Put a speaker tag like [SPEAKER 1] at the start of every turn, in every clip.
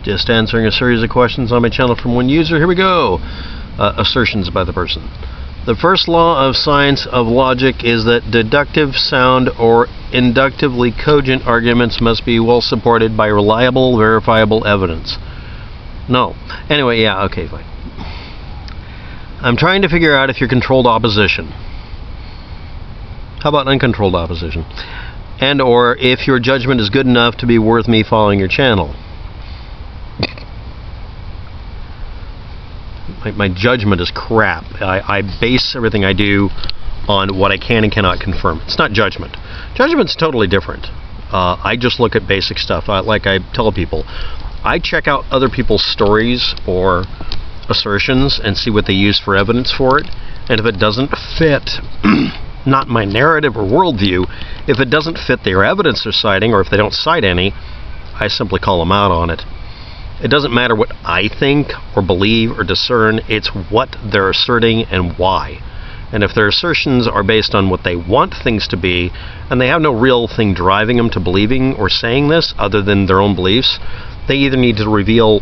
[SPEAKER 1] Just answering a series of questions on my channel from one user. Here we go. Assertions by the person. The first law of science of logic is that deductive, sound, or inductively cogent arguments must be well supported by reliable, verifiable evidence. No. Anyway, yeah, okay, fine. I'm trying to figure out if you're controlled opposition. How about uncontrolled opposition? And or if your judgment is good enough to be worth me following your channel. My judgment is crap. I base everything I do on what I can and cannot confirm. It's not judgment. Judgment's totally different. I just look at basic stuff. Like I tell people, I check out other people's stories or assertions and see what they use for evidence for it. And if it doesn't fit, not my narrative or worldview, if it doesn't fit their evidence they're citing, or if they don't cite any, I simply call them out on it. It doesn't matter what I think or believe or discern, it's what they're asserting and why. And if their assertions are based on what they want things to be, and they have no real thing driving them to believing or saying this other than their own beliefs, they either need to reveal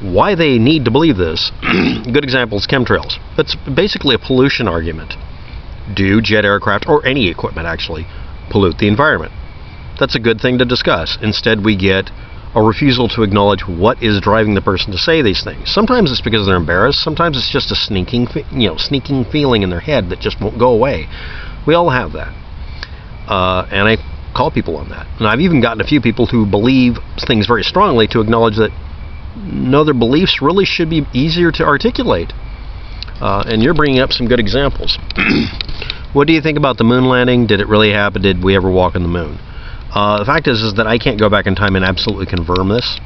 [SPEAKER 1] why they need to believe this. Good example is chemtrails. It's basically a pollution argument. Do jet aircraft, or any equipment actually, pollute the environment? That's a good thing to discuss. Instead we get a refusal to acknowledge what is driving the person to say these things. Sometimes it's because they're embarrassed. Sometimes it's just a sneaking feeling in their head that just won't go away. We all have that. And I call people on that. And I've even gotten a few people who believe things very strongly to acknowledge that no, their beliefs really should be easier to articulate. And you're bringing up some good examples. What do you think about the moon landing? Did it really happen? Did we ever walk on the moon? The fact is that I can't go back in time and absolutely confirm this.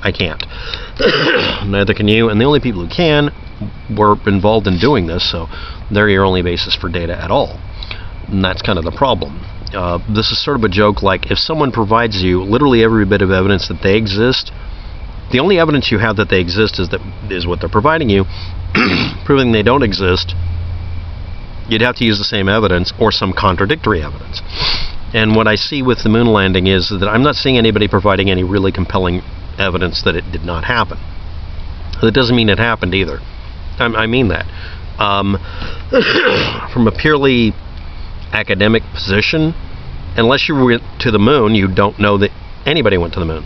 [SPEAKER 1] I can't. Neither can you, and the only people who can were involved in doing this, so they're your only basis for data at all. And that's kind of the problem. This is sort of a joke, like if someone provides you literally every bit of evidence that they exist, the only evidence you have that they exist is what they're providing you. Proving they don't exist, you'd have to use the same evidence or some contradictory evidence. And what I see with the moon landing is that I'm not seeing anybody providing any really compelling evidence that it did not happen. That doesn't mean it happened either. I mean that. From a purely academic position, unless you went to the moon, you don't know that anybody went to the moon.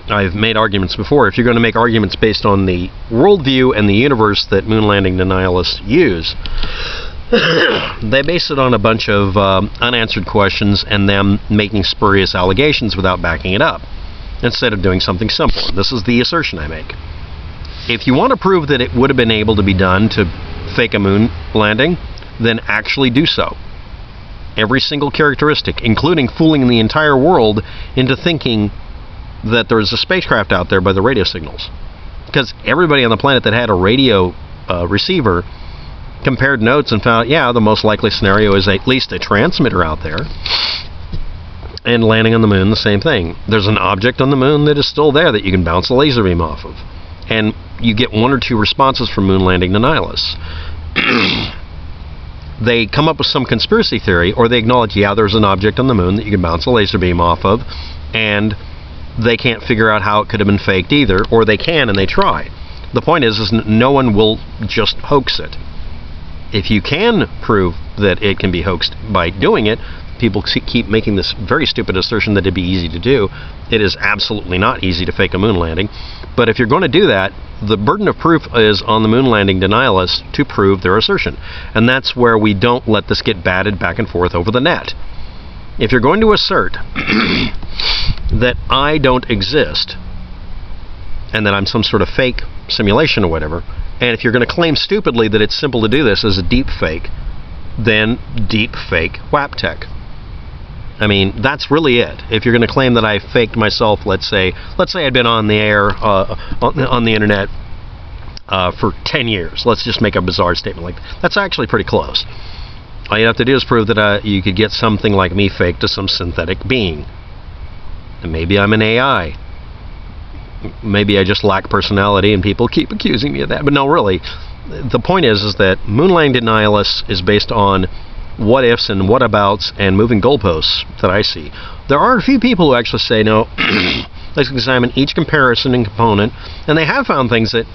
[SPEAKER 1] I've made arguments before. If you're going to make arguments based on the worldview and the universe that moon landing denialists use, they base it on a bunch of unanswered questions and them making spurious allegations without backing it up, instead of doing something simple. This is the assertion I make. If you want to prove that it would have been able to be done to fake a moon landing, then actually do so. Every single characteristic, including fooling the entire world into thinking that there's a spacecraft out there by the radio signals. Because everybody on the planet that had a radio receiver compared notes and found, yeah, the most likely scenario is at least a transmitter out there. And landing on the moon, the same thing. There's an object on the moon that is still there that you can bounce a laser beam off of. And you get one or two responses from moon landing denialists. They come up with some conspiracy theory, or they acknowledge, yeah, there's an object on the moon that you can bounce a laser beam off of, and they can't figure out how it could have been faked either, or they can and they try. The point is no one will just hoax it. If you can prove that it can be hoaxed by doing it, people keep making this very stupid assertion that it'd be easy to do. It is absolutely not easy to fake a moon landing. But if you're going to do that, the burden of proof is on the moon landing denialists to prove their assertion. And that's where we don't let this get batted back and forth over the net. If you're going to assert that I don't exist, and that I'm some sort of fake simulation or whatever, and if you're going to claim stupidly that it's simple to do this as a deep fake, then deep fake WAP tech. I mean, that's really it. If you're going to claim that I faked myself, let's say I'd been on the air, on the internet for 10 years. Let's just make a bizarre statement like that. That's actually pretty close. All you have to do is prove that you could get something like me faked to some synthetic being. And maybe I'm an AI. Maybe I just lack personality and people keep accusing me of that. But no, really, the point is that moon landing denialists is based on what ifs and what abouts and moving goalposts that I see. There are a few people who actually say, no, Let's examine each comparison and component. And they have found things that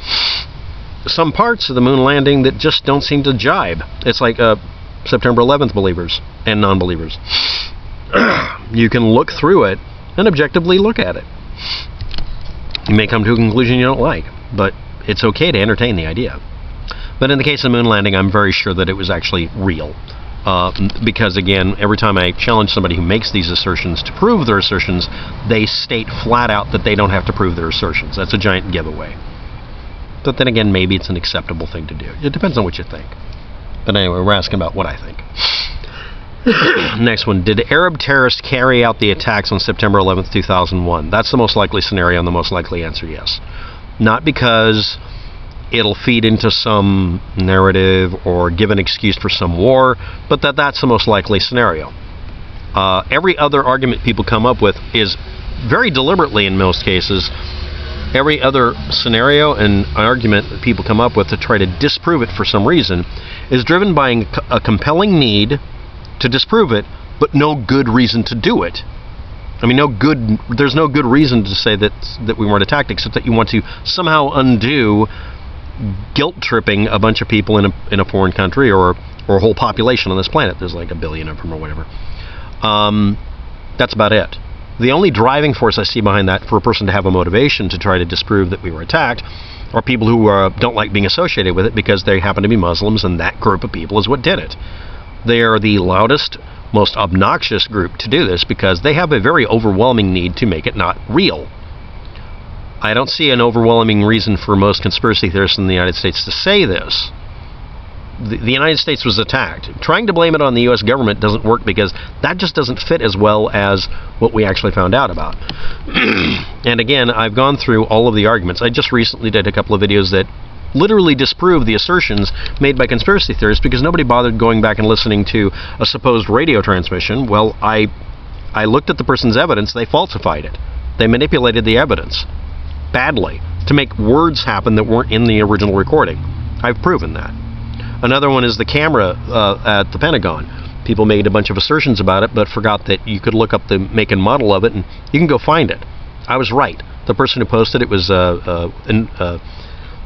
[SPEAKER 1] some parts of the moon landing that just don't seem to jibe. It's like September 11th believers and non-believers. You can look through it and objectively look at it. You may come to a conclusion you don't like, but it's okay to entertain the idea. But in the case of the moon landing, I'm very sure that it was actually real. Because, again, every time I challenge somebody who makes these assertions to prove their assertions, they state flat out that they don't have to prove their assertions. That's a giant giveaway. But then again, maybe it's an acceptable thing to do. It depends on what you think. But anyway, we're asking about what I think. Next one. Did Arab terrorists carry out the attacks on September 11th, 2001? That's the most likely scenario, and the most likely answer, yes. Not because it'll feed into some narrative or give an excuse for some war, but that's the most likely scenario. Every other argument people come up with is very deliberately, in most cases, every other scenario and argument that people come up with to try to disprove it for some reason is driven by a compelling need to disprove it, but no good reason to do it. I mean, there's no good reason to say that we weren't attacked, except that you want to somehow undo guilt-tripping a bunch of people in a foreign country or a whole population on this planet. There's like 1 billion of them or whatever. That's about it. The only driving force I see behind that for a person to have a motivation to try to disprove that we were attacked are people who don't like being associated with it because they happen to be Muslims, and that group of people is what did it. They are the loudest, most obnoxious group to do this because they have a very overwhelming need to make it not real. I don't see an overwhelming reason for most conspiracy theorists in the United States to say this. The United States was attacked. Trying to blame it on the U.S. government doesn't work because that just doesn't fit as well as what we actually found out about. And again, I've gone through all of the arguments. I just recently did a couple of videos that literally disprove the assertions made by conspiracy theorists because nobody bothered going back and listening to a supposed radio transmission. Well, I looked at the person's evidence. They falsified it. They manipulated the evidence badly to make words happen that weren't in the original recording. I've proven that. Another one is the camera at the Pentagon. People made a bunch of assertions about it, but forgot that you could look up the make and model of it, and you can go find it. I was right. The person who posted it was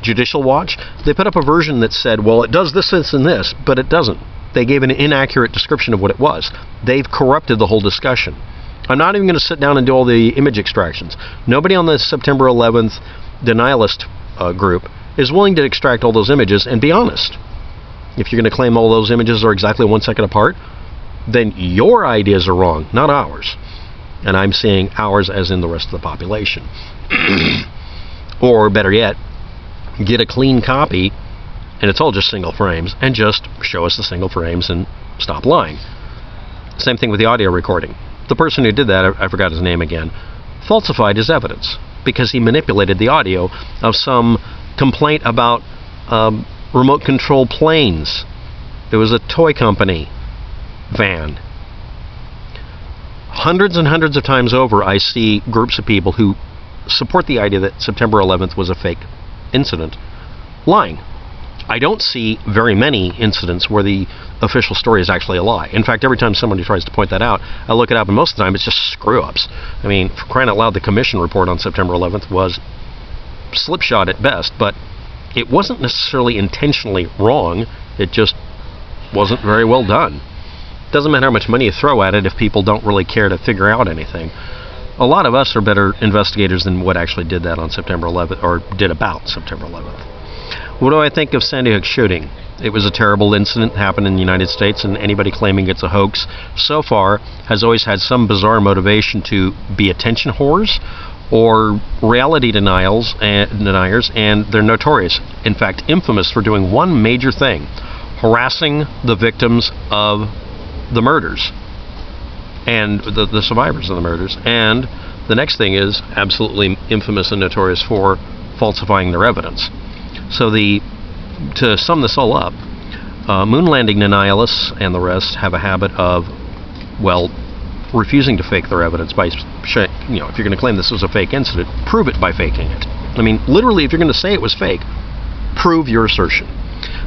[SPEAKER 1] Judicial Watch. They put up a version that said, well, it does this, this, and this, but it doesn't. They gave an inaccurate description of what it was. They've corrupted the whole discussion. I'm not even going to sit down and do all the image extractions. Nobody on the September 11th denialist group is willing to extract all those images and be honest. If you're going to claim all those images are exactly 1 second apart, then your ideas are wrong, not ours. And I'm saying ours as in the rest of the population. Or better yet, get a clean copy, and it's all just single frames, and just show us the single frames and stop lying. Same thing with the audio recording. The person who did that, I forgot his name again, falsified his evidence because he manipulated the audio of some complaint about remote control planes. It was a toy company van. Hundreds and hundreds of times over, I see groups of people who support the idea that September 11th was a fake incident lying. I don't see very many incidents where the official story is actually a lie. In fact, every time somebody tries to point that out, I look it up, and most of the time it's just screw-ups. I mean, for crying out loud, the commission report on September 11th was slipshod at best, but it wasn't necessarily intentionally wrong. It just wasn't very well done. Doesn't matter how much money you throw at it if people don't really care to figure out anything. A lot of us are better investigators than what actually did that on September 11th, or did about September 11th. What do I think of Sandy Hook shooting? It was a terrible incident, happened in the United States, and anybody claiming it's a hoax so far has always had some bizarre motivation to be attention whores or reality deniers, and they're notorious, in fact infamous, for doing one major thing: harassing the victims of the murders and the survivors of the murders. And the next thing is absolutely infamous and notorious for falsifying their evidence. So to sum this all up, moon landing denialists and the rest have a habit of, well, refusing to fake their evidence by, if you're going to claim this was a fake incident, prove it by faking it. I mean, literally, if you're going to say it was fake, prove your assertion.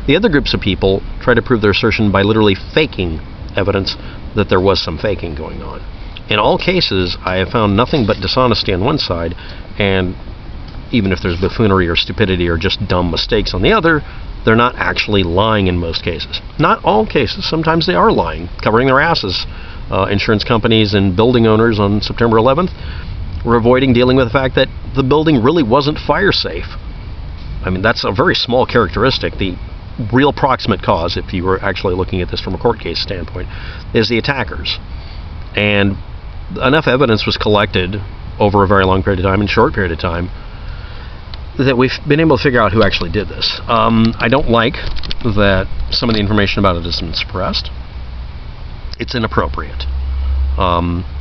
[SPEAKER 1] The other groups of people try to prove their assertion by literally faking evidence that there was some faking going on. In all cases, I have found nothing but dishonesty on one side, and even if there's buffoonery or stupidity or just dumb mistakes on the other, they're not actually lying in most cases. Not all cases. Sometimes they are lying, covering their asses. Insurance companies and building owners on September 11th were avoiding dealing with the fact that the building really wasn't fire safe. I mean, that's a very small characteristic. The real proximate cause, if you were actually looking at this from a court case standpoint, is the attackers. And enough evidence was collected over a very long period of time and short period of time that we've been able to figure out who actually did this. I don't like that some of the information about it has been suppressed. It's inappropriate.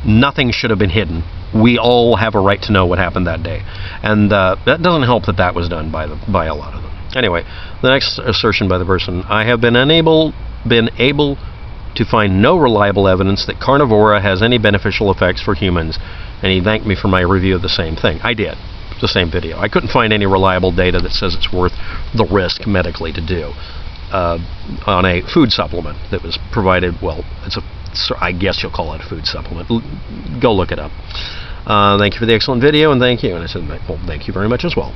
[SPEAKER 1] Nothing should have been hidden. We all have a right to know what happened that day, and that doesn't help that that was done by a lot of them. Anyway, the next assertion by the person: I have been able to find no reliable evidence that carnivora has any beneficial effects for humans, and he thanked me for my review of the same thing. I did. The same video. I couldn't find any reliable data that says it's worth the risk medically to do on a food supplement that was provided. Well, I guess you'll call it a food supplement. Go look it up. Thank you for the excellent video, and thank you. And I said, well, thank you very much as well.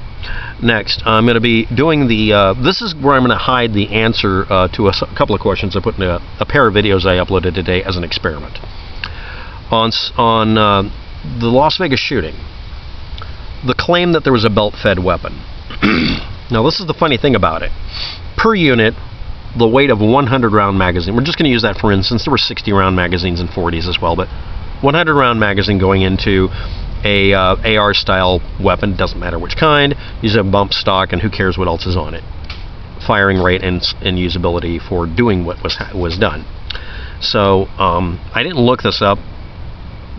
[SPEAKER 1] Next, I'm going to be doing the, this is where I'm going to hide the answer to a couple of questions I put in a pair of videos I uploaded today as an experiment. On the Las Vegas shooting, the claim that there was a belt-fed weapon. Now, this is the funny thing about it. Per unit, the weight of 100-round magazine, we're just going to use that for instance, there were 60-round magazines and 40s as well, but 100-round magazine going into a AR-style weapon, doesn't matter which kind, use a bump stock, and who cares what else is on it. Firing rate and usability for doing what was done. So, I didn't look this up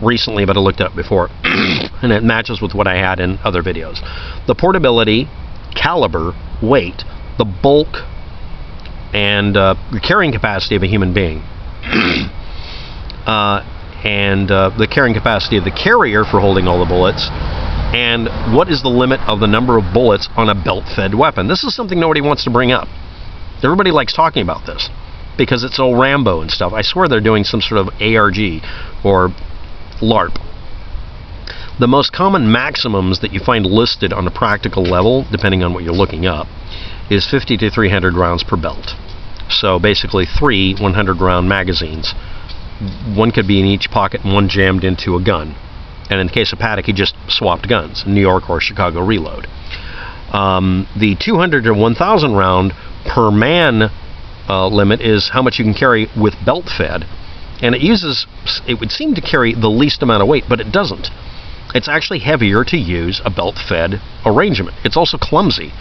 [SPEAKER 1] recently, but I looked up before, and it matches with what I had in other videos. The portability, caliber, weight, the bulk, and the carrying capacity of a human being, and the carrying capacity of the carrier for holding all the bullets, and what is the limit of the number of bullets on a belt-fed weapon. This is something nobody wants to bring up. Everybody likes talking about this because it's all Rambo and stuff. I swear they're doing some sort of ARG or LARP. The most common maximums that you find listed on a practical level, depending on what you're looking up, is 50 to 300 rounds per belt. So basically 3 100-round magazines. One could be in each pocket and one jammed into a gun. And in the case of Paddock, he just swapped guns, New York or Chicago reload. The 200 to 1,000 round per man limit is how much you can carry with belt fed. And it would seem to carry the least amount of weight, but it doesn't. It's actually heavier to use a belt-fed arrangement. It's also clumsy.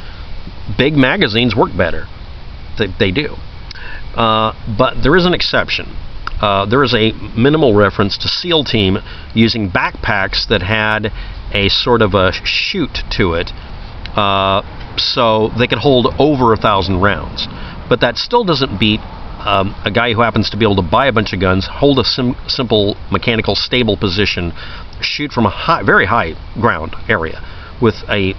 [SPEAKER 1] Big magazines work better. They do. But there is an exception. There is a minimal reference to SEAL Team using backpacks that had a sort of a chute to it, so they could hold over 1,000 rounds. But that still doesn't beat a guy who happens to be able to buy a bunch of guns, hold a simple mechanical stable position, shoot from a very high ground area with a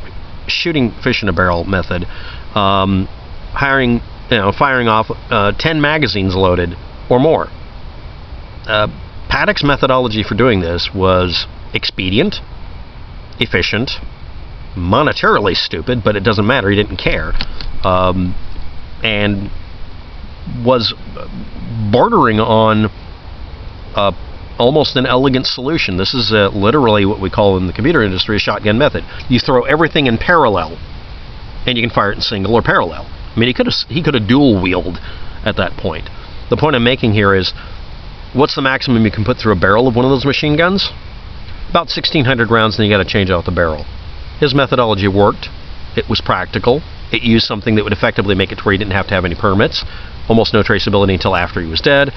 [SPEAKER 1] shooting fish in a barrel method, firing off 10 magazines loaded or more. Paddock's methodology for doing this was expedient, efficient, monetarily stupid, but it doesn't matter, he didn't care, and was bordering on almost an elegant solution. This is literally what we call in the computer industry a shotgun method. You throw everything in parallel, and you can fire it in single or parallel. I mean, he could have dual wielded at that point. The point I'm making here is, what's the maximum you can put through a barrel of one of those machine guns? About 1,600 rounds, then you got to change out the barrel. His methodology worked. It was practical. It used something that would effectively make it to where he didn't have to have any permits. Almost no traceability until after he was dead.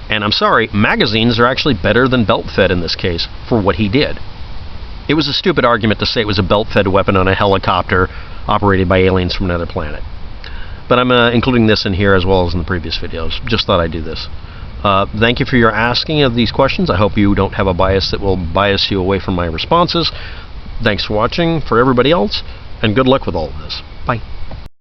[SPEAKER 1] And I'm sorry, magazines are actually better than belt-fed in this case for what he did. It was a stupid argument to say it was a belt-fed weapon on a helicopter operated by aliens from another planet. But I'm including this in here as well as in the previous videos. Just thought I'd do this. Thank you for your asking of these questions. I hope you don't have a bias that will bias you away from my responses. Thanks for watching. For everybody else, and good luck with all of this. Bye.